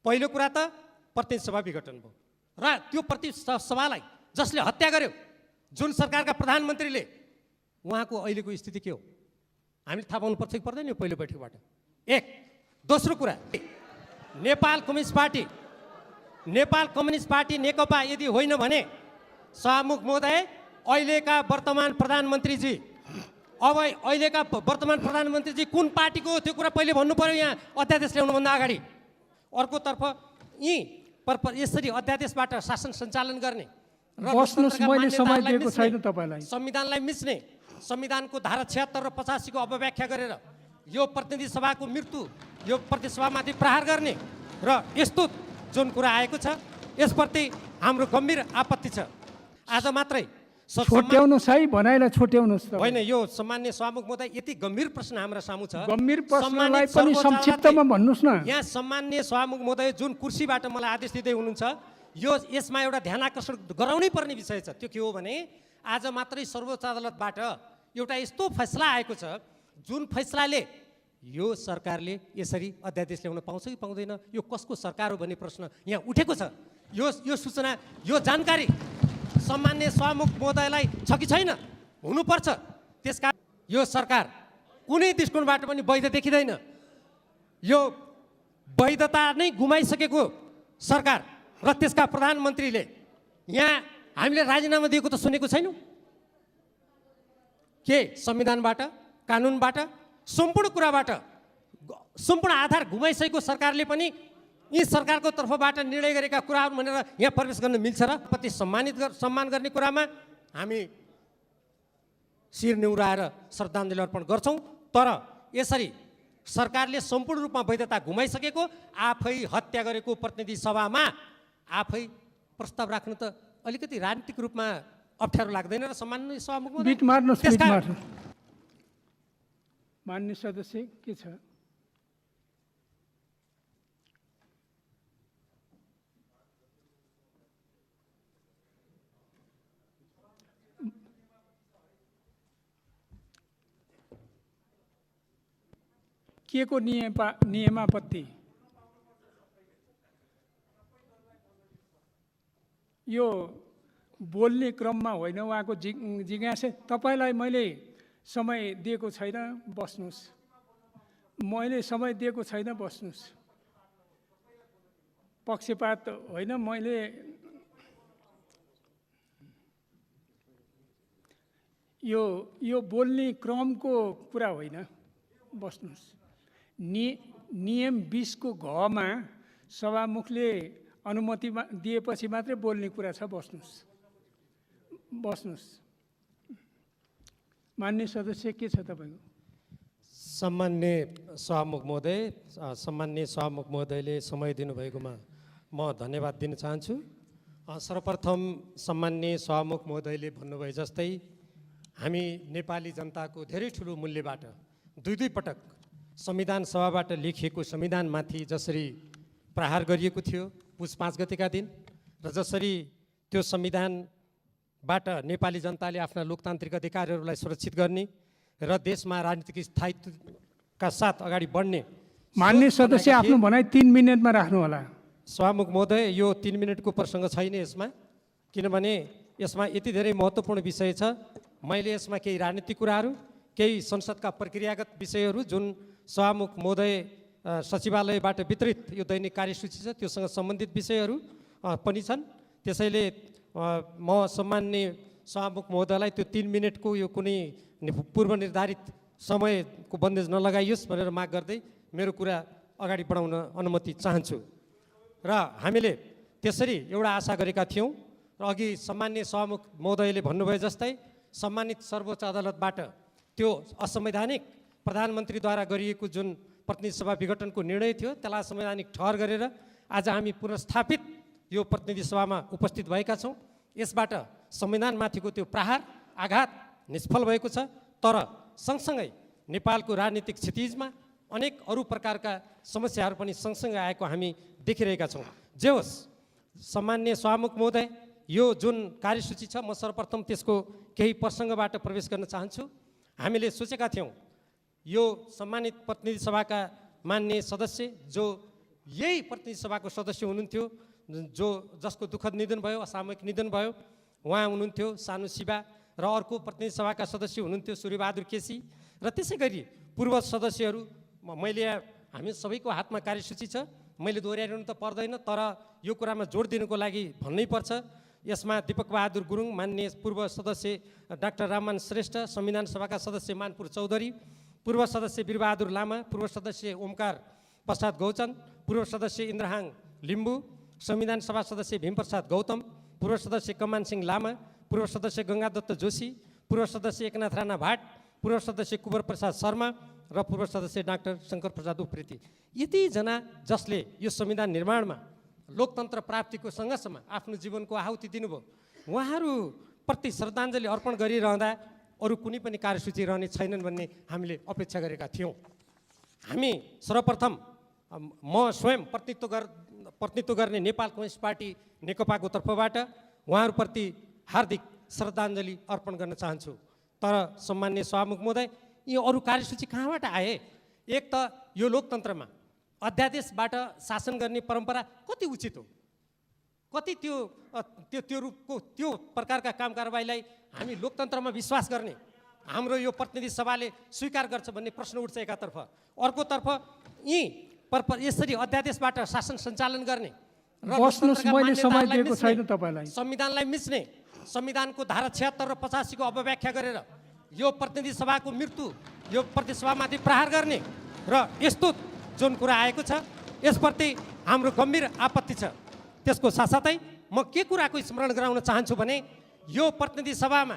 पहिलो कुरा त प्रतिनिधि सभा विघटन भयो र त्यो प्रतिनिधि सभालाई जसले हत्या गर्यो, जुन सरकारका प्रधानमन्त्रीले, उहाँको अहिलेको स्थिति के हो हामीले थाहा पाउनुपर्छ कि पर्दैन यो पहिलो बैठकबाट। एक। दोस्रो कुरा, नेपाल कम्युनिस्ट पार्टी नेकपा यदि होइन भने सभामुख महोदय, अहिलेका वर्तमान प्रधानमन्त्रीजी कुन पार्टीको हो त्यो कुरा पहिले भन्नु पर्यो यहाँ अध्यादेश ल्याउनुभन्दा अगाडि। अर्कोतर्फ यसरी अध्यादेशबाट शासन सञ्चालन गर्ने र संविधानलाई मिच्ने, संविधानको धारा 76 र 85 को अपव्याख्या गरेर यो प्रतिनिधि सभाको मृत्यु, यो प्रतिनिधि सभामाथि प्रहार गर्ने र यस्तो जुन कुरा आएको छ यसप्रति हाम्रो गम्भीर आपत्ति छ। आज मात्रै छोट्याउनुस् है, भनाइलाई छोट्याउनुस् होइन। यो सम्माननीय सभामुख महोदय यति गम्भीर प्रश्न हाम्रो सामु छ, गम्भीर प्रश्नलाई पनि संक्षिप्तमा भन्नुस् न। यहाँ सम्माननीय सभामुख महोदय जुन कुर्सीबाट मलाई आदेश दिँदै हुनुहुन्छ, यसमा एउटा ध्यान आकर्षण गराउनै पर्ने विषय छ। त्यो के हो भने आज मात्रै सर्वोच्च अदालतबाट एउटा यस्तो फैसला आएको छ जुन फैसलाले यो सरकारले यसरी अध्यादेश ल्याउन पाउँछ कि पाउँदैन, यो कसको सरकार हो भन्ने प्रश्न यहाँ उठेको छ। यो सूचना, यो जानकारी सम्माननीय सभामुख महोदयलाई छ कि छैन, हुनुपर्छ। त्यसकारण यो सरकार कुनै दृष्टिकोणबाट पनि वैध देखिँदैन। यो वैधता नै गुमाइसकेको सरकार र त्यसका प्रधानमन्त्रीले यहाँ हामीले राजीनामा दिएको त सुनेको छैनौँ। के संविधानबाट, कानुनबाट, सम्पूर्ण कुराबाट सम्पूर्ण आधार गुमाइसकेको सरकारले पनि यी सरकारको तर्फबाट निर्णय गरेका कुराहरू भनेर यहाँ प्रवेश गर्न मिल्छ र? प्रति सम्मान गर्ने कुरामा हामी शिर निहुराएर श्रद्धाञ्जली अर्पण गर्छौँ। तर यसरी सरकारले सम्पूर्ण रूपमा वैधता गुमाइसकेको, आफै हत्या गरेको प्रतिनिधि सभामा आफै प्रस्ताव राख्नु त अलिकति राजनीतिक रूपमा अप्ठ्यारो लाग्दैन र सम्माननीय सभामुख मान्य सदस्य के छ? के को नियमापत्ति? यो बोल्ने क्रममा होइन, उहाँको जिज्ञासा। तपाईँलाई मैले समय दिएको छैन, बस्नुहोस्। मैले समय दिएको छैन, बस्नुहोस्। पक्षपात होइन, मैले यो बोल्ने क्रमको कुरा होइन, बस्नुहोस्। नियम 20 को घमा सभामुखले अनुमति दिएपछि मात्रै बोल्ने कुरा छ। बस्नुहोस्। मान्य सदस्य के छ तपाईँको? सम्माननीय सभामुख महोदयले समय दिनुभएकोमा म धन्यवाद दिन चाहन्छु। सर्वप्रथम सम्माननीय सभामुख महोदयले भन्नुभए जस्तै हामी नेपाली जनताको धेरै ठुलो मूल्यबाट दुई पटक संविधान सभाबाट लेखिएको संविधानमाथि जसरी प्रहार गरिएको थियो पुस 5 गतेका दिन, र जसरी त्यो संविधानबाट नेपाली जनताले आफ्ना लोकतान्त्रिक अधिकारहरूलाई सुरक्षित गर्ने र देशमा राजनीतिक स्थायित्वका साथ अगाडि बढ्ने। मान्य सदस्य आफ्नो भनाइ 3 मिनेटमा राख्नु होला। सभामुख महोदय, यो 3 मिनेटको प्रसङ्ग छैन यसमा, किनभने यसमा यति धेरै महत्त्वपूर्ण विषय छ। मैले यसमा केही राजनीतिक कुराहरू, केही संसदका प्रक्रियागत विषयहरू जुन सभामुख महोदय सचिवालयबाट वितरित यो दैनिक कार्यसूची छ त्योसँग सम्बन्धित विषयहरू पनि छन्। त्यसैले म सम्माननीय सभामुख महोदयलाई त्यो 3 मिनेटको यो कुनै पूर्व निर्धारित समयको बन्देज नलगाइयोस् भनेर माग गर्दै मेरो कुरा अगाडि बढाउन अनुमति चाहन्छु। र हामीले त्यसरी एउटा आशा गरेका थियौँ र अघि सम्माननीय सभामुख महोदयले भन्नुभयो जस्तै सम्मानित सर्वोच्च अदालतबाट त्यो असंवैधानिक प्रधानमन्त्रीद्वारा गरिएको जुन प्रतिनिधि सभा विघटनको निर्णय थियो त्यसलाई संवैधानिक ठहर गरेर आज हामी पुनर्स्थापित यो प्रतिनिधि सभामा उपस्थित भएका छौँ। यसबाट संविधानमाथिको त्यो प्रहार आघात निष्फल भएको छ। तर सँगसँगै नेपालको राजनीतिक क्षितिजमा अनेक अरू प्रकारका समस्याहरू पनि सँगसँगै आएको हामी देखिरहेका छौँ। जे होस्, सम्माननीय सभामुख महोदय, यो जुन कार्यसूची छ म सर्वप्रथम त्यसको केही प्रसङ्गबाट प्रवेश गर्न चाहन्छु। हामीले सोचेका थियौँ यो सम्मानित प्रतिनिधि सभाका मान्य सदस्य जो यही प्रतिनिधि सभाको सदस्य हुनुहुन्थ्यो, जसको दुःखद निधन भयो, असामयिक निधन भयो, उहाँ हुनुहुन्थ्यो सानु शिवा। र अर्को प्रतिनिधि सभाका सदस्य हुनुहुन्थ्यो सूर्यबहादुर केसी। र त्यसै गरी पूर्व सदस्यहरू, हामी सबैको हातमा कार्यसूची छ, मैले दोहोऱ्याइरहनु त पर्दैन, तर यो कुरामा जोड दिनुको लागि भन्नै पर्छ। यसमा दीपक बहादुर गुरुङ, माननीय पूर्व सदस्य डाक्टर राममान श्रेष्ठ, संविधान सभाका सदस्य मानपुर चौधरी, पूर्व सदस्य वीरबहादुर लामा, पूर्व सदस्य ओमकार प्रसाद गौचन, पूर्व सदस्य इन्द्रहाङ लिम्बू, संविधान सभा सदस्य भीमप्रसाद गौतम, पूर्व सदस्य कमान सिंह लामा, पूर्व सदस्य गङ्गादत्त जोशी, पूर्व सदस्य एकनाथ राणा भाट, पूर्व सदस्य कुवर प्रसाद शर्मा र पूर्व सदस्य डाक्टर शङ्कर प्रसाद उप्रेती। यतिजना जसले यो संविधान निर्माणमा लोकतन्त्र प्राप्तिको सङ्घर्षमा आफ्नो जीवनको आहुति दिनुभयो, उहाँहरूप्रति श्रद्धाञ्जली अर्पण गरिरहँदा अरू कुनै पनि कार्यसूची रहने छैनन् भन्ने हामीले अपेक्षा गरेका थियौँ। हामी सर्वप्रथम म स्वयं प्रतिनिधित्व गर्ने नेपाल कम्युनिस्ट पार्टी नेकपाको तर्फबाट उहाँहरूप्रति हार्दिक श्रद्धाञ्जली अर्पण गर्न चाहन्छु। तर सम्माननीय सभामुख महोदय, यी अरू कार्यसूची कहाँबाट आए? एक त यो लोकतन्त्रमा अध्यादेशबाट शासन गर्ने परम्परा कति उचित हो? कति त्यो रूपको त्यो प्रकारका काम कारबाहीलाई हामी लोकतन्त्रमा विश्वास गर्ने हाम्रो यो प्रतिनिधि सभाले स्वीकार गर्छ भन्ने प्रश्न उठ्छ एकातर्फ। अर्कोतर्फ यसरी अध्यादेशबाट शासन सञ्चालन गर्ने र संविधानलाई मिच्ने, संविधानको धारा 76 र 85 को अपव्याख्या गरेर यो प्रतिनिधि सभाको मृत्यु, यो प्रतिनिधि सभामाथि प्रहार गर्ने र यस्तो जुन कुरा आएको छ, यसप्रति हाम्रो गम्भीर आपत्ति छ। त्यसको साथसाथै म के कुराको स्मरण गराउन चाहन्छु भने, यो प्रतिनिधि सभामा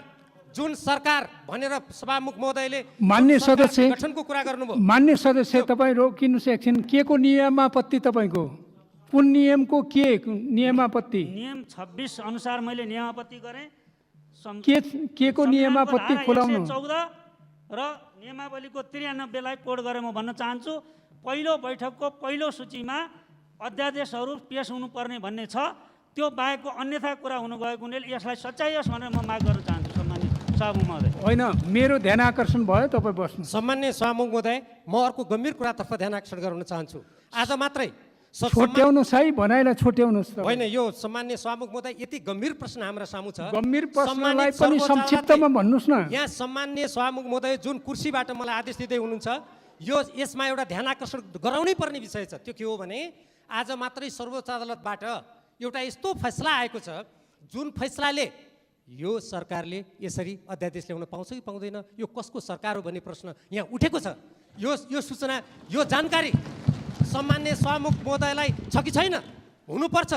जुन सरकार भनेर सभामुख महोदयले मान्य सदस्य गठनको कुरा गर्नुभयो, मान्य सदस्य तपाईँ रोकिनुहोस् एकछिन। के को नियमापत्ति तपाईँको? कुन नियमको के नियमापत्ति? नियम 26 अनुसार मैले नियमापत्ति गरेँ। के को नियमापत्ति खोलाउनु? 14 र नियमावलीको 93 लाई कोड गरेर म भन्न चाहन्छु, पहिलो बैठकको पहिलो सूचीमा अध्यादेशहरू पेश हुनुपर्ने भन्ने छ। त्यो बाहेकको अन्यथा कुरा हुनु गएको हुनाले यसलाई सच्याइयोस् भनेर म माग गर्न चाहन्छु सम्माननीय सभामुख महोदय। होइन, मेरो ध्यान आकर्षण भयो, तपाईँ बस्नु। सम्माननीय सभामुख महोदय, म अर्को गम्भीर कुरातर्फ ध्यान आकर्षण गराउन चाहन्छु। आज मात्रै छोट्याउनुहोस् है, भनाइलाई छोट्याउनुहोस्। होइन, यो सम्माननीय सभामुख महोदय, यति गम्भीर प्रश्न हाम्रो सामु छ। गम्भीर प्रश्नलाई पनि संक्षिप्तमा भन्नुहोस् न। यहाँ सम्माननीय सभामुख महोदय जुन कुर्सीबाट मलाई आदेश दिँदै हुनुहुन्छ, यसमा एउटा ध्यान आकर्षण गराउनै पर्ने विषय छ। त्यो के हो भने, आज मात्रै सर्वोच्च अदालतबाट एउटा यस्तो फैसला आएको छ जुन फैसलाले यो सरकारले यसरी अध्यादेश ल्याउन पाउँछ कि पाउँदैन, यो कसको सरकार हो भन्ने प्रश्न यहाँ उठेको छ। यो सूचना, यो जानकारी सम्माननीय सभामुख महोदयलाई छ कि छैन? हुनुपर्छ।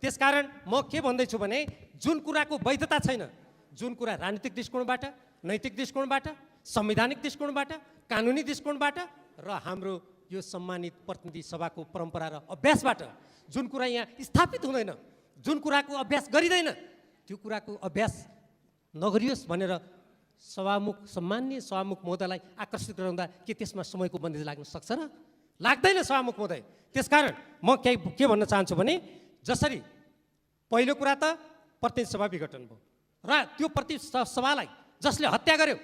त्यसकारण म के भन्दैछु भने, जुन कुराको वैधता छैन, जुन कुरा राजनीतिक दृष्टिकोणबाट, नैतिक दृष्टिकोणबाट, संवैधानिक दृष्टिकोणबाट, कानुनी दृष्टिकोणबाट र हाम्रो यो सम्मानित प्रतिनिधि सभाको परम्परा र अभ्यासबाट जुन कुरा यहाँ स्थापित हुँदैन, जुन कुराको अभ्यास गरिँदैन, त्यो कुराको अभ्यास नगरियोस् भनेर सम्माननीय सभामुख महोदयलाई आकर्षित गराउँदा के त्यसमा समयको बन्देज लाग्न सक्छ र? लाग्दैन सभामुख महोदय। त्यसकारण म के भन्न चाहन्छु भने, जसरी पहिलो कुरा त प्रतिनिधि सभा विघटन भयो र त्यो प्रतिनिधि सभालाई जसले हत्या गर्यो,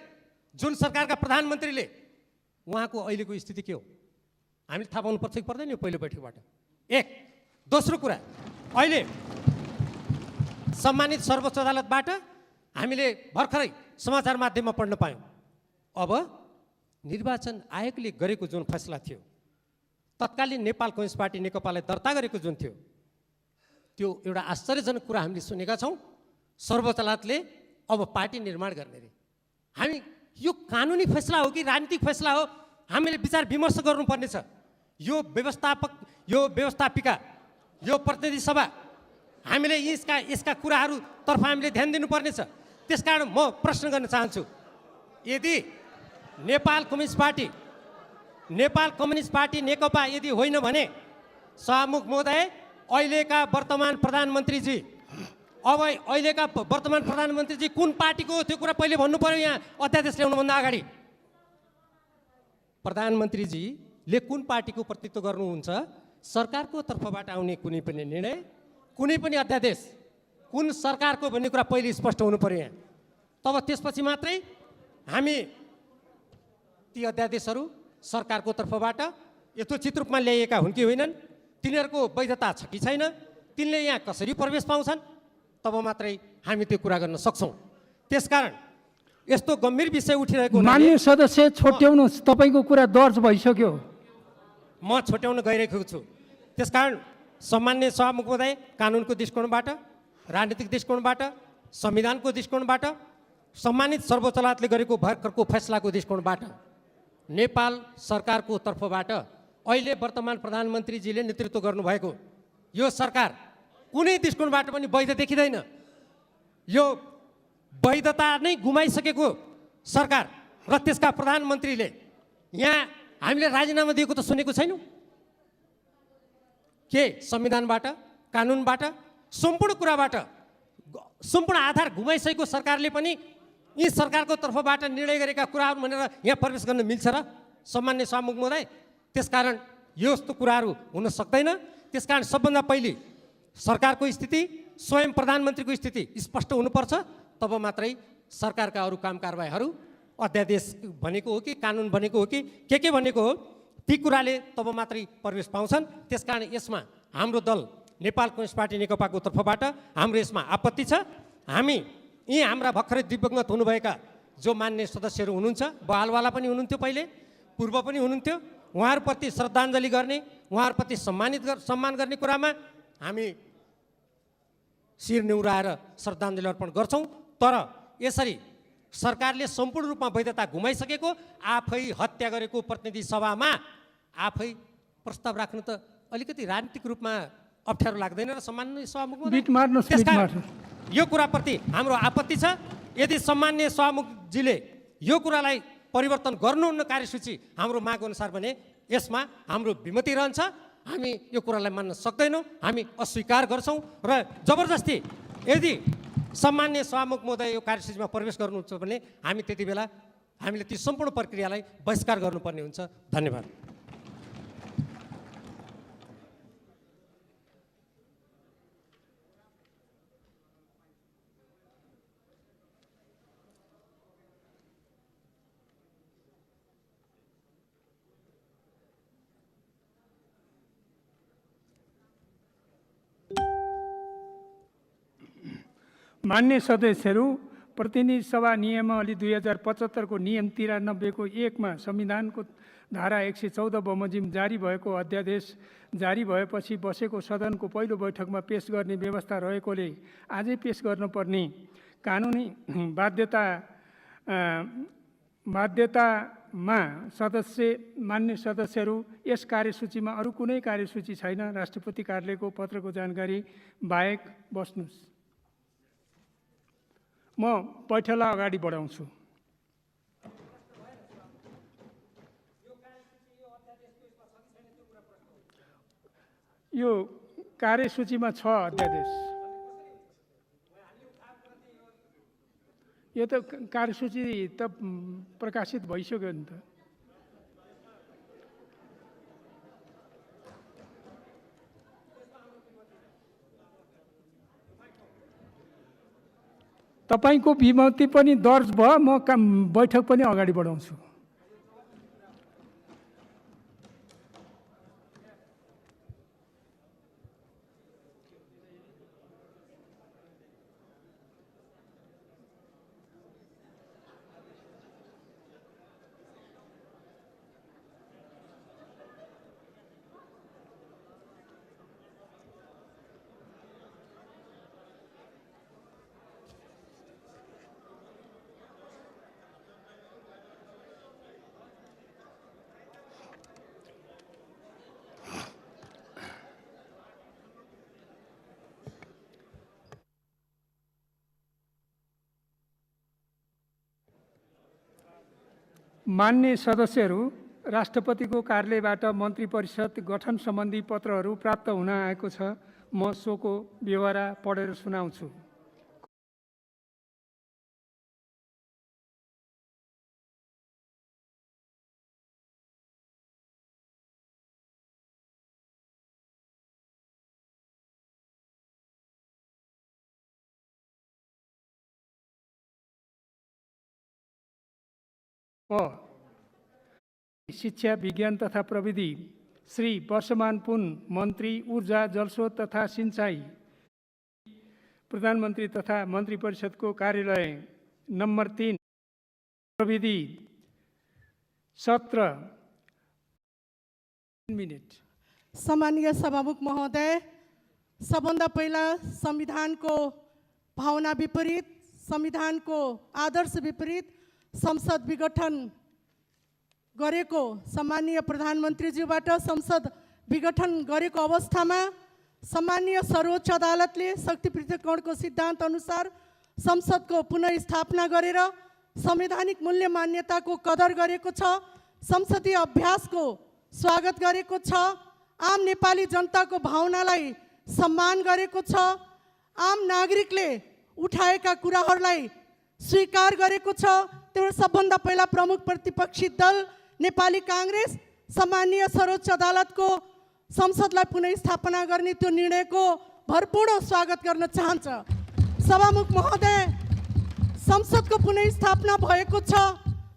जुन सरकारका प्रधानमन्त्रीले, उहाँको अहिलेको स्थिति के हो हामीले थाहा पाउनुपर्छ कि पर्दैन यो पहिलो बैठकबाट? एक। दोस्रो कुरा, अहिले सम्मानित सर्वोच्च अदालतबाट हामीले भर्खरै समाचार माध्यममा पढ्न पायौँ, अब निर्वाचन आयोगले गरेको जुन फैसला थियो, तत्कालीन नेपाल कम्युनिस्ट पार्टी नेकपालाई दर्ता गरेको जुन थियो, त्यो एउटा आश्चर्यजनक कुरा हामीले सुनेका छौँ। सर्वोच्च अदालतले अब पार्टी निर्माण गर्ने रे। हामी यो कानुनी फैसला हो कि राजनीतिक फैसला हो, हामीले विचार विमर्श गर्नुपर्ने छ। यो व्यवस्थापिका, यो प्रतिनिधि सभा, हामीले यसका कुराहरूतर्फ हामीले ध्यान दिनुपर्ने छ। त्यसकारण म प्रश्न गर्न चाहन्छु, यदि नेपाल कम्युनिस्ट पार्टी नेकपा यदि होइन भने, सभामुख महोदय, अहिलेका वर्तमान प्रधानमन्त्रीजी कुन पार्टीको हो त्यो कुरा पहिले भन्नु पर्यो। यहाँ अध्यादेश ल्याउनुभन्दा अगाडि प्रधानमन्त्रीजीले कुन पार्टीको प्रतिनिधित्व गर्नुहुन्छ, सरकारको तर्फबाट आउने कुनै पनि निर्णय, कुनै पनि अध्यादेश कुन सरकारको भन्ने कुरा पहिले स्पष्ट हुनु पर्यो यहाँ। तब त्यसपछि मात्रै हामी ती अध्यादेशहरू सरकारको तर्फबाट यथोचित रूपमा ल्याइएका हुन् कि होइनन्, ती तिनीहरूको वैधता छ कि छैन, तिनले यहाँ कसरी प्रवेश पाउँछन्, तब मात्रै हामी त्यो कुरा गर्न सक्छौँ। त्यसकारण यस्तो गम्भीर विषय उठिरहेको हुनाले मान्य सदस्य छोट्याउनुहोस्, तपाईँको कुरा दर्ज भइसक्यो। म छोट्याउन गइरहेको छु। त्यसकारण सम्मान्य सभामुख महोदय, कानुनको दृष्टिकोणबाट, राजनीतिक दृष्टिकोणबाट, संविधानको दृष्टिकोणबाट, सम्मानित सर्वोच्च अदालतले गरेको भर्खरको फैसलाको दृष्टिकोणबाट नेपाल सरकारको तर्फबाट अहिले वर्तमान प्रधानमन्त्रीजीले नेतृत्व गर्नुभएको यो सरकार कुनै दृष्टिकोणबाट पनि वैध देखिँदैन। यो वैधता नै गुमाइसकेको सरकार र त्यसका प्रधानमन्त्रीले यहाँ हामीले राजीनामा दिएको त सुनेको छैनौँ। के संविधानबाट, कानुनबाट, सम्पूर्ण कुराबाट सम्पूर्ण आधार गुमाइसकेको सरकारले पनि यी सरकारको तर्फबाट निर्णय गरेका कुराहरू भनेर यहाँ प्रवेश गर्न मिल्छ र सम्मान्य सभामुख महोदय? त्यसकारण यस्तो कुराहरू हुन सक्दैन। त्यसकारण सबभन्दा पहिले सरकारको स्थिति, स्वयं प्रधानमन्त्रीको स्थिति स्पष्ट हुनुपर्छ, तब मात्रै सरकारका अरू काम कारबाहीहरू अध्यादेश भनेको हो कि कानुन भनेको हो कि के भनेको हो, ती कुराले तब मात्रै प्रवेश पाउँछन्। त्यसकारण यसमा हाम्रो दल नेपाल कम्युनिस्ट पार्टी नेकपाको तर्फबाट हाम्रो यसमा आपत्ति छ। हामी यी हाम्रा भर्खरै दिवंगत हुनुभएका जो मान्य सदस्यहरू हुनुहुन्छ, बहालवाला पनि हुनुहुन्थ्यो, पहिले पूर्व पनि हुनुहुन्थ्यो, उहाँहरूप्रति श्रद्धाञ्जली गर्ने, उहाँहरूप्रति सम्मान गर्ने कुरामा हामी शिर निहुराएर श्रद्धाञ्जली अर्पण गर्छौँ। तर यसरी सरकारले सम्पूर्ण रूपमा वैधता गुमाइसकेको, आफै हत्या गरेको प्रतिनिधि सभामा आफै प्रस्ताव राख्नु त अलिकति राजनीतिक रूपमा अप्ठ्यारो लाग्दैन र सम्मान्य सभामुख यो कुराप्रति हाम्रो आपत्ति छ। यदि सम्मान्य सभामुखजीले यो कुरालाई परिवर्तन गर्नुहुन्न कार्यसूची हाम्रो माग अनुसार भने यसमा हाम्रो विमति रहन्छ। हामी यो कुरालाई मान्न सक्दैनौँ, हामी अस्वीकार गर्छौँ र जबरजस्ती यदि सम्मान्य सभामुख महोदय यो कार्यसूचीमा प्रवेश गर्नुहुन्छ भने हामी त्यति बेला हामीले ती सम्पूर्ण प्रक्रियालाई बहिष्कार गर्नुपर्ने हुन्छ। धन्यवाद। मान्य सदस्यहरू, प्रतिनिधि सभा नियमावली 2075 को नियम 93 को 1 मा संविधानको धारा 114 बमोजिम जारी भएको अध्यादेश जारी भएपछि बसेको सदनको पहिलो बैठकमा पेश गर्ने व्यवस्था रहेकोले आजै पेश गर्नुपर्ने कानुनी बाध्यतामा मान्य सदस्यहरू, यस कार्यसूचीमा अरू कुनै कार्यसूची छैन। राष्ट्रपति कार्यालयको पत्रको जानकारी बाहेक बस्नुहोस्। म बैठकलाई अगाडि बढाउँछु। यो कार्यसूचीमा छ अध्यादेश। यो त कार्यसूची त प्रकाशित भइसक्यो नि त। तपाईको विमति पनि दर्ज भयो, म बैठक पनि अगाडि बढाउँछु। मान्य सदस्यहरू, राष्ट्रपतिको कार्यालयबाट मन्त्री परिषद गठन सम्बन्धी पत्रहरू प्राप्त हुन आएको छ। म सोको व्यवहार पढेर सुनाउँछु। शिक्षा, विज्ञान तथा प्रविधि श्री वर्षमान पुन मन्त्री ऊर्जा जलस्रोत तथा सिंचाई प्रधानमन्त्री तथा मन्त्री परिषदको कार्यालय नम्बर 3 प्रविधि सत्र मिनट। सम्मानीय सभामुख महोदय, सबभन्दा पहिला संविधानको भावना विपरीत, संविधानको आदर्श विपरीत संसद विघटन गरेको सम्मानीय प्रधानमन्त्रीज्यूबाट संसद विघटन गरेको अवस्थामा सम्मानीय सर्वोच्च अदालतले शक्ति पृथक्करणको सिद्धान्त अनुसार संसदको पुनर्स्थापना गरेर संवैधानिक मूल्य मान्यताको कदर गरेको छ, संसदीय अभ्यासको स्वागत गरेको छ, आम नेपाली जनताको भावनालाई सम्मान गरेको छ, आम नागरिकले उठाएका कुराहरूलाई स्वीकार गरेको छ। त्यो सबभन्दा पहिला प्रमुख प्रतिपक्षी दल नेपाली काङ्ग्रेस सम्मानीय सर्वोच्च अदालतको संसदलाई पुनर्स्थापना गर्ने त्यो निर्णयको भरपूर्ण स्वागत गर्न चाहन्छ। सभामुख महोदय, संसदको पुनर्स्थापना भएको छ,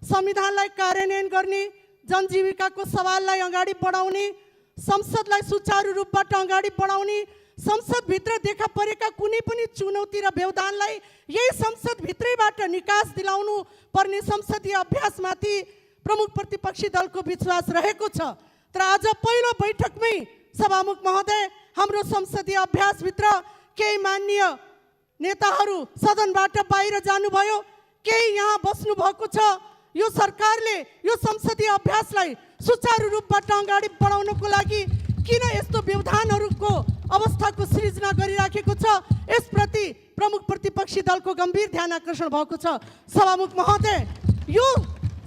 संविधानलाई कार्यान्वयन गर्ने, जनजीविकाको सवाललाई अगाडि बढाउने, संसदलाई सुचारू रूपबाट अगाडि बढाउने, संसदभित्र देखा परेका कुनै पनि चुनौती र व्यवधानलाई यही संसदभित्रैबाट निकास दिलाउनु पर्ने संसदीय अभ्यासमाथि प्रमुख प्रतिपक्षी दलको विश्वास रहेको छ। तर आज पहिलो बैठकमै सभामुख महोदय, हाम्रो संसदीय अभ्यासभित्र केही माननीय नेताहरू सदनबाट बाहिर जानुभयो, केही यहाँ बस्नु भएको छ। यो सरकारले यो संसदीय अभ्यासलाई सुचारू रूपबाट अगाडि बढाउनको लागि किन यस्तो व्यवधानहरूको अवस्थाको सृजना गरिराखेको छ, यसप्रति प्रमुख प्रतिपक्षी दलको गम्भीर ध्यान आकर्षण भएको छ। सभामुख महोदय, यो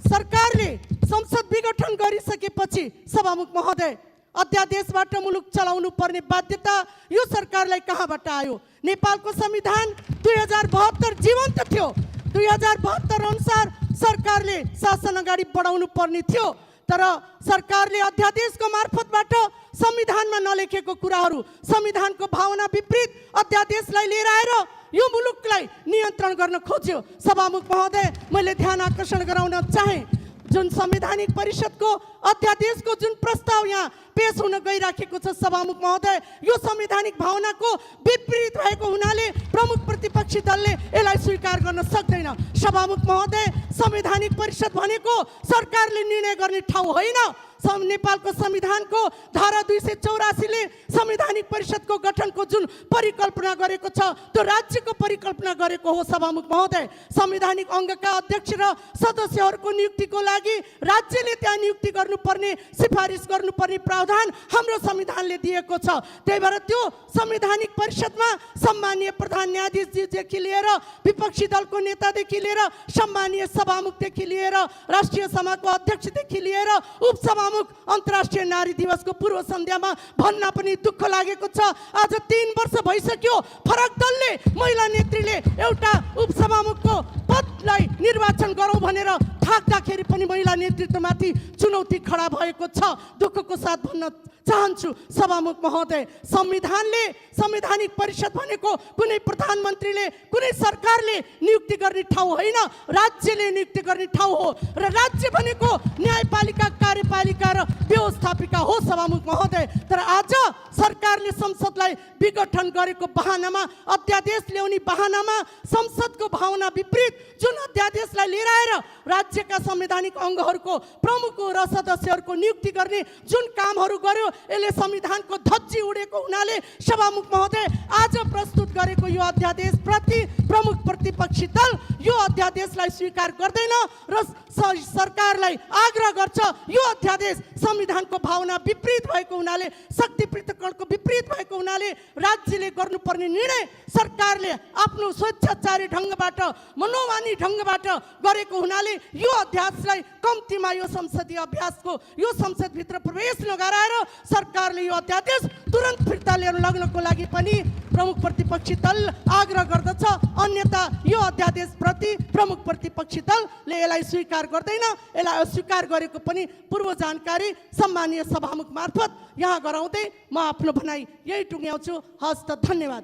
सरकारले संसद विघटन गरिसकेपछि सभामुख महोदय, अध्यादेशबाट मुलुक चलाउनु पर्ने बाध्यता यो सरकारलाई कहाँबाट आयो? नेपालको संविधान 2072 जीवन्त थियो। 2072 अनुसार सरकारले शासन अगाडि बढाउनु पर्ने थियो, तर सरकारले अध्यादेशको मार्फतबाट संविधानमा नलेखेको कुराहरू, संविधानको भावना विपरीत अध्यादेशलाई लिएर आएर यो मुलुकलाई नियन्त्रण गर्न खोज्यो। सभामुख महोदय, मैले ध्यान आकर्षण गराउन चाहे, जुन संवैधानिक परिषदको अध्यादेशको जुन प्रस्ताव यहाँ पेश हुन गइराखेको छ सभामुख महोदय, यो संवैधानिक भावनाको विपरीत भएको हुनाले प्रमुख प्रतिपक्षी दलले यसलाई स्वीकार गर्न सक्दैन। सभामुख महोदय, संवैधानिक परिषद भनेको सरकारले निर्णय गर्ने ठाउँ होइन। नेपालको संविधानको धारा 284ले संवैधानिक परिषदको गठनको जुन परिकल्पना गरेको छ त्यो राज्यको परिकल्पना गरेको हो। सभामुख महोदय, संवैधानिक अङ्गका अध्यक्ष र सदस्यहरूको नियुक्तिको लागि राज्यले त्यहाँ नियुक्ति गर्नुपर्ने, सिफारिस गर्नुपर्ने प्रावधान हाम्रो संविधानले दिएको छ। त्यही भएर त्यो संवैधानिक परिषदमा सम्मानीय प्रधान न्यायाधीशजीदेखि लिएर विपक्षी दलको नेतादेखि लिएर सम्मानीय सभामुखदेखि लिएर राष्ट्रिय सभाको अध्यक्षदेखि लिएर उपसभामुख अन्तर्राष्ट्रिय नारी दिवसको पूर्व सन्ध्यामा भन्न पनि दुःख लागेको छ। आज 3 वर्ष भइसक्यो, फरक दलले महिला नेत्रीले एउटा उपसभामुखको पदलाई निर्वाचन गरौँ भनेर थाक्दाखेरि पनि महिला नेतृत्वमाथि चुनौती खडा भएको छ। दुःखको साथ भन्न चाहन्छु सभामुख महोदय, संविधानले, संवैधानिक परिषद भनेको कुनै प्रधानमन्त्रीले, कुनै सरकारले नियुक्ति गर्ने ठाउँ होइन, राज्यले नियुक्ति गर्ने ठाउँ हो। र राज्य भनेको न्यायपालिका, कार्यपालिका र व्यवस्थापिका हो सभामुख महोदय। तर आज सरकारले संसदलाई विघटन गरेको बहानामा, अध्यादेश ल्याउने बहानामा संसदको भावना विपरीत जुन अध्यादेशलाई लिएर आएर राज्यका संवैधानिक अङ्गहरूको प्रमुख र सदस्यहरूको नियुक्ति गर्ने जुन कामहरू गर्यो, यसले संविधानको धज्जी उडेको हुनाले सभामुख महोदय, आज प्रस्तुत गरेको यो अध्यादेश प्रति प्रमुख प्रतिपक्षी दल यो अध्यादेशलाई स्वीकार गर्दैन र सरकारलाई आग्रह गर्छ यो अध्यादेश संविधानको भावना विपरीत भएको हुनाले, शक्ति पृथक्करणको विपरीत भएको हुनाले राज्यले गर्नुपर्ने निर्णय सरकारले आफ्नो स्वेच्छाचारी ढङ्गबाट, मनोमानी ढङ्गबाट गरेको हुनाले यो अध्यादेशलाई कम्तीमा यो संसदीय अभ्यासको यो संसदभित्र प्रवेश नगराएर सरकारले यो अध्यादेश तुरन्त फिर्ता लिएर लग्नको लागि पनि प्रमुख प्रतिपक्षी दल आग्रह गर्दछ। अन्यथा यो अध्यादेश प्रति प्रमुख प्रतिपक्षी दलले यसलाई स्वीकार गर्दैन। यसलाई अस्वीकार गरेको पनि पूर्व जानकारी सम्मानीय सभामुख मार्फत यहाँ गराउँदै म आफ्नो भनाइ यही टुङ्ग्याउँछु। हस् त, धन्यवाद।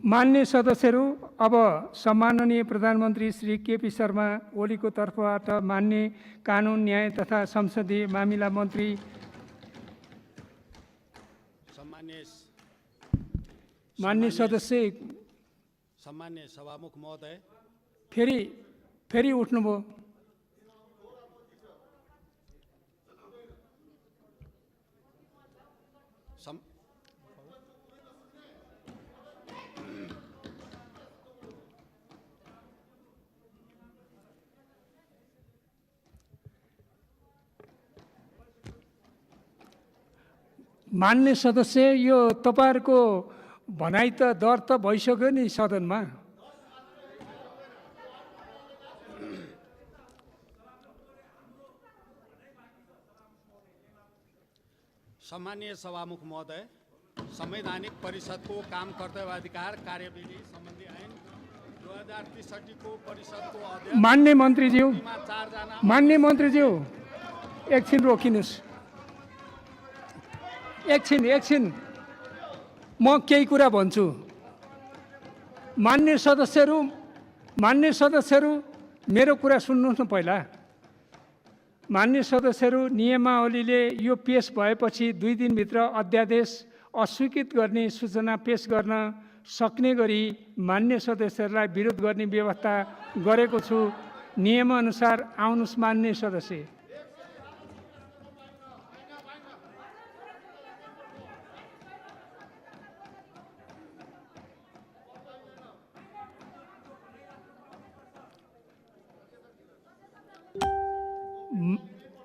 मान्य सदस्यहरू, अब सम्माननीय प्रधानमन्त्री श्री केपी शर्मा ओलीको तर्फबाट मान्य कानुन, न्याय तथा संसदीय मामिला मन्त्री मान्य सदस्य सम्मान्य सभामुख महोदय, फेरि उठ्नुभयो। मान्य सदस्य, यो तपाईँहरूको भनाइ त दर्ता भइसक्यो नि सदनमा। सम्मानीय सभामुख महोदय, संवैधानिक परिषदको काम कर्तव्य अधिकार कार्यविधि सम्बन्धी ऐन 2063 को परिषदको अध्यक्ष मान्य मन्त्रीज्यू, चारजना मान्य मन्त्रीज्यू, एकछिन रोकिनुहोस्। एकछिन म केही कुरा भन्छु। मान्य सदस्यहरू मेरो कुरा सुन्नुहोस् न पहिला। मान्य सदस्यहरू, नियमावलीले यो पेश भएपछि 2 दिनभित्र अध्यादेश अस्वीकृत गर्ने सूचना पेश गर्न सक्ने गरी मान्य सदस्यहरूलाई विरोध गर्ने व्यवस्था गरेको छु। नियमअनुसार आउनुहोस् मान्य सदस्य।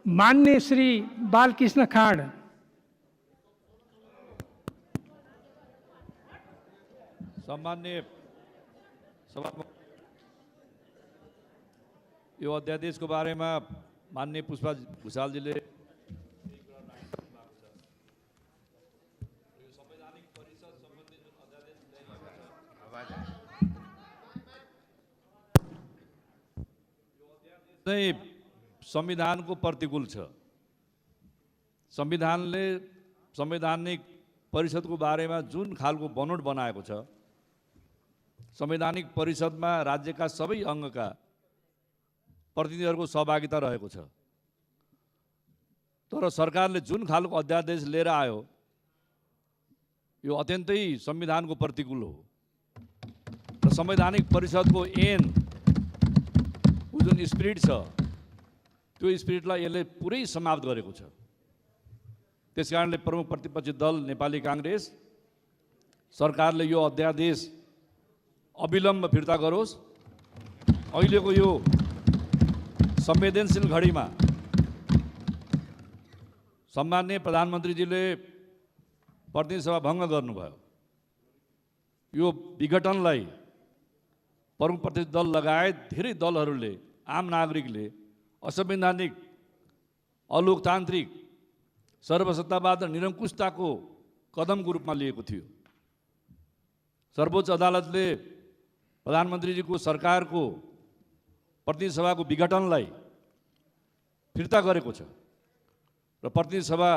मान्य श्री बालकृष्ण खाँड। सम्मान्य सभामुख, यो अध्यादेशको बारेमा माननीय पुष्पा भुषालजीले चाहिँ संविधानको प्रतिकूल छ। संविधानले संवैधानिक परिषदको बारेमा जुन खालको बनोट बनाएको छ, संवैधानिक परिषदमा राज्यका सबै अङ्गका प्रतिनिधिहरूको सहभागिता रहेको छ। तर सरकारले जुन खालको अध्यादेश लिएर आयो, यो अत्यन्तै संविधानको प्रतिकूल हो र संवैधानिक परिषदको जुन स्पिरिट छ, त्यो स्पिरिटलाई यसले पुरै समाप्त गरेको छ। त्यस कारणले प्रमुख प्रतिपक्षी दल नेपाली काङ्ग्रेस सरकारले यो अध्यादेश अविलम्ब फिर्ता गरोस्। अहिलेको यो संवेदनशील घडीमा सम्माननीय प्रधानमन्त्रीजीले प्रतिनिधि सभा भङ्ग गर्नुभयो। यो विघटनलाई प्रमुख प्रतिपक्षी दल लगायत धेरै दलहरूले, आम नागरिकले असंवैधानिक, अलोकतान्त्रिक, सर्वसत्तावाद र निरङ्कुशताको कदमको रूपमा लिएको थियो। सर्वोच्च अदालतले प्रधानमन्त्रीजीको सरकारको प्रतिनिधि सभाको विघटनलाई फिर्ता गरेको छ र प्रतिनिधि सभा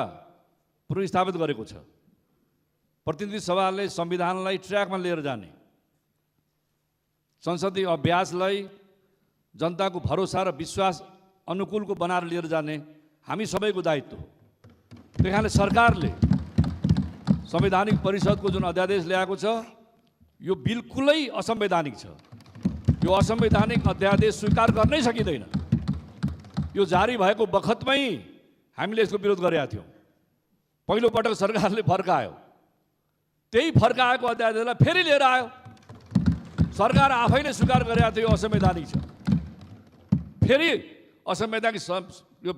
पुनर्स्थापित गरेको छ। प्रतिनिधि सभाले संविधानलाई ट्र्याकमा लिएर जाने, संसदीय अभ्यासलाई जनताको भरोसा र विश्वास अनुकूलको बनाएर लिएर जाने हामी सबैको दायित्व हो। त्यही कारणले सरकारले संवैधानिक परिषदको जुन अध्यादेश ल्याएको छ, यो बिल्कुलै असंवैधानिक छ। यो असंवैधानिक अध्यादेश स्वीकार गर्नै सकिँदैन। यो जारी भएको बखतमै हामीले यसको विरोध गरेका थियौँ। पहिलोपटक सरकारले फर्कायो, त्यही फर्काएको अध्यादेशलाई फेरि लिएर आयो। सरकार आफैले स्वीकार गरेका थियो यो असंवैधानिक छ, फेरि असंवैधानिक यो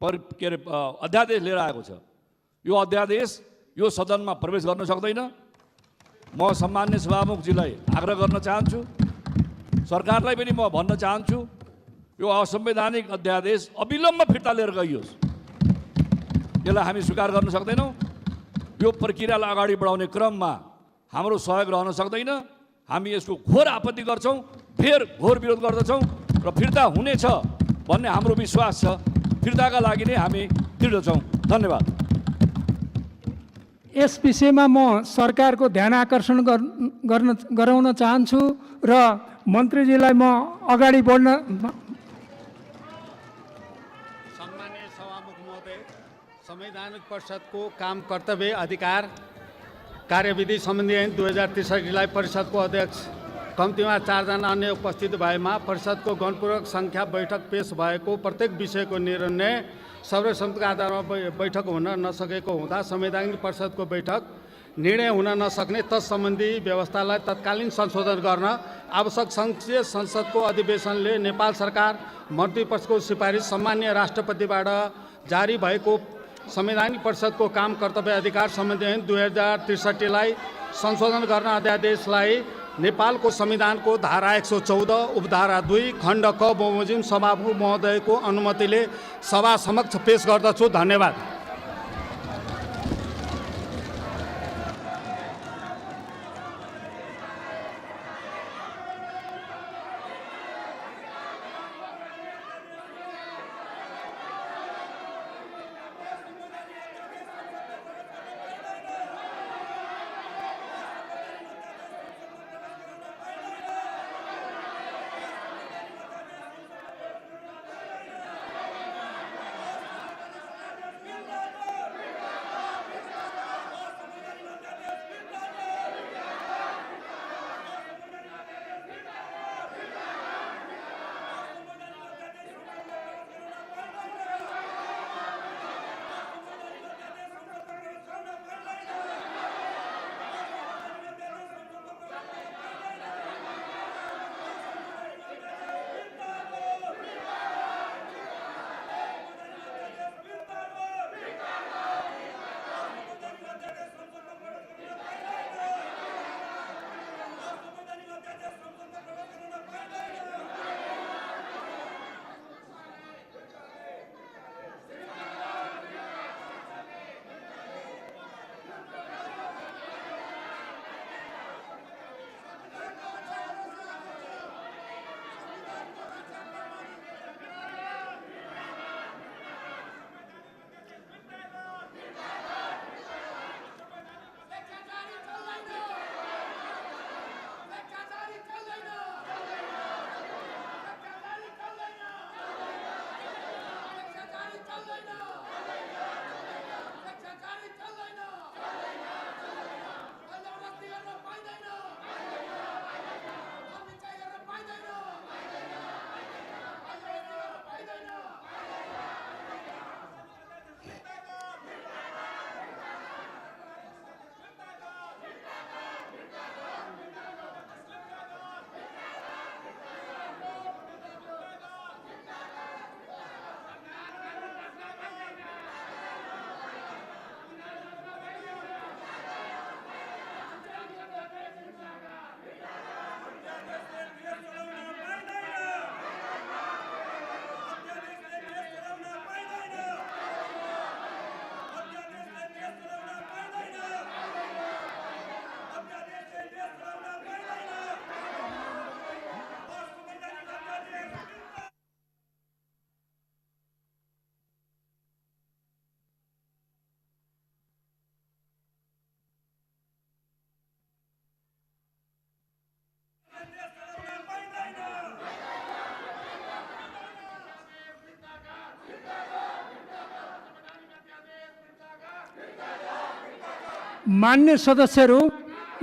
अध्यादेश लिएर आएको छ। यो अध्यादेश यो सदनमा प्रवेश गर्न सक्दैन। म सम्मान्य सभामुखजीलाई आग्रह गर्न चाहन्छु, सरकारलाई पनि म भन्न चाहन्छु, यो असंवैधानिक अध्यादेश अविलम्ब फिर्ता लिएर गइयोस्। यसलाई हामी स्वीकार गर्न सक्दैनौँ। यो प्रक्रियालाई अगाडि बढाउने क्रममा हाम्रो सहयोग रहन सक्दैन। हामी यसको घोर आपत्ति गर्छौँ, फेर घोर विरोध गर्दछौँ र फिर्ता हुनेछ भन्ने हाम्रो विश्वास छ। फिर्ताका लागि नै हामी दृढ छौँ। धन्यवाद। यस विषयमा म सरकारको ध्यान आकर्षण गराउन चाहन्छु र मन्त्रीजीलाई म अगाडि बढ्न। सम्मानीय सभामुख महोदय, संवैधानिक परिषदको काम कर्तव्य अधिकार कार्यविधि सम्बन्धी ऐन 2063लाई परिषदको अध्यक्ष कम्तीमा 4 जना अन्य उपस्थित भएमा परिषदको गणपूर्वक सङ्ख्या बैठक पेश भएको प्रत्येक विषयको निर्णय सर्वसम्मतिको आधारमा बैठक हुन नसकेको हुँदा संवैधानिक परिषदको बैठक निर्णय हुन नसक्ने तत्सम्बन्धी व्यवस्थालाई तत्कालीन संशोधन गर्न आवश्यक संघीय संसदको अधिवेशनले नेपाल सरकार मन्त्री परिषदको सिफारिस सम्मान्य राष्ट्रपतिबाट जारी भएको संवैधानिक परिषदको काम कर्तव्य अधिकार सम्बन्धी ऐन 2063लाई संशोधन गर्न अध्यादेशलाई नेपालको संविधानको धारा 114 उपधारा 2 खण्ड क बमोजिम सभामुख महोदयको अनुमतिले सभा समक्ष पेश गर्दछु। धन्यवाद। मान्य सदस्यहरू,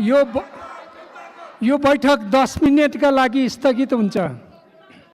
यो बैठक 10 मिनेटका लागि स्थगित हुन्छ।